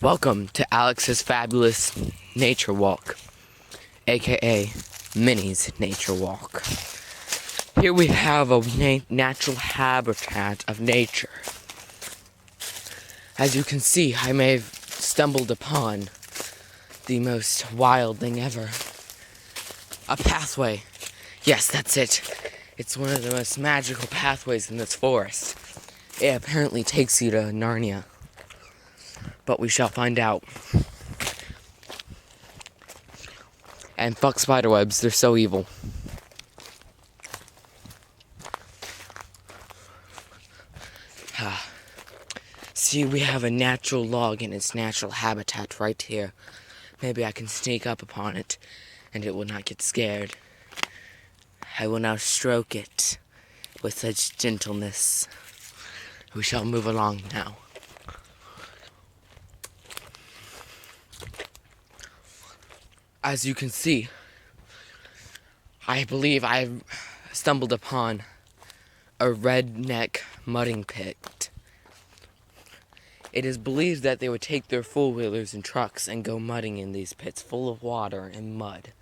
Welcome to Alex's Fabulous Nature Walk, aka Minnie's Nature Walk. Here we have a natural habitat of nature. As you can see, I may have stumbled upon the most wild thing ever. A pathway. Yes, that's it. It's one of the most magical pathways in this forest. It apparently takes you to Narnia. But we shall find out. And fuck spiderwebs, they're so evil. See, we have a natural log in its natural habitat right here. Maybe I can sneak up upon it, and it will not get scared. I will now stroke it with such gentleness. We shall move along now. As you can see, I believe I've stumbled upon a redneck mudding pit. It is believed that they would take their four-wheelers and trucks and go mudding in these pits full of water and mud.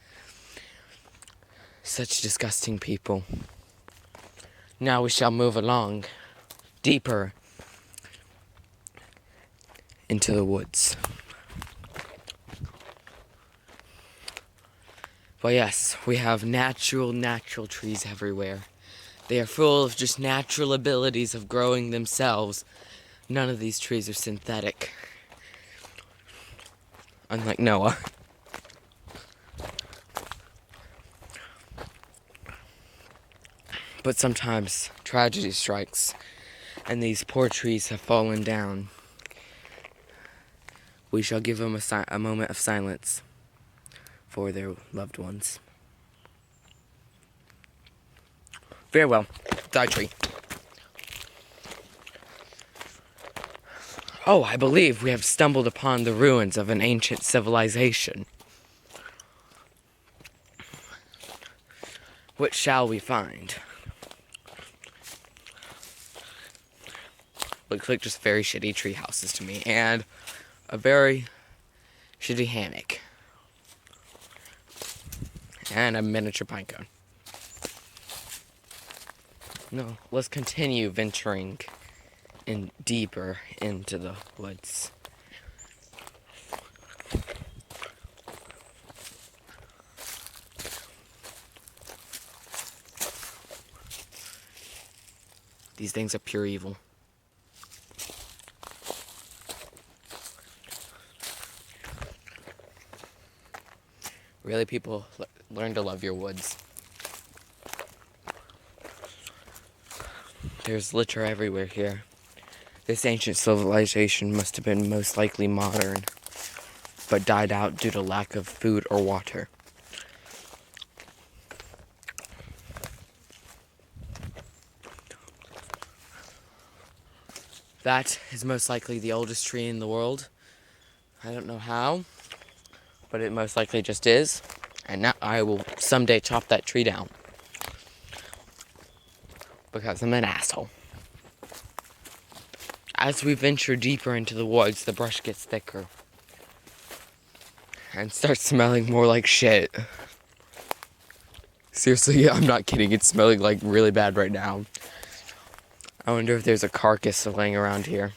Such disgusting people. Now we shall move along deeper into the woods. But yes, we have natural trees everywhere. They are full of just natural abilities of growing themselves. None of these trees are synthetic. Unlike Noah. But sometimes tragedy strikes, and these poor trees have fallen down. We shall give them a moment of silence for their loved ones. Farewell, die tree. Oh, I believe we have stumbled upon the ruins of an ancient civilization. What shall we find? Looks like just very shitty tree houses to me, and a very shitty hammock. And a miniature pine cone. No, let's continue venturing in deeper into the woods. These things are pure evil. Really, people, learn to love your woods. There's litter everywhere here. This ancient civilization must have been most likely modern, but died out due to lack of food or water. That is most likely the oldest tree in the world. I don't know how, but it most likely just is. And now I will someday chop that tree down. Because I'm an asshole. As we venture deeper into the woods, the brush gets thicker. And starts smelling more like shit. Seriously, I'm not kidding. It's smelling like really bad right now. I wonder if there's a carcass laying around here.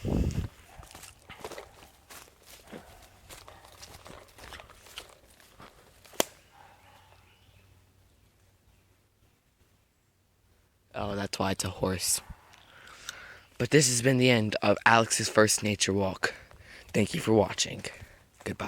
Oh, that's why it's a horse. But this has been the end of Alex's first nature walk. Thank you for watching. Goodbye.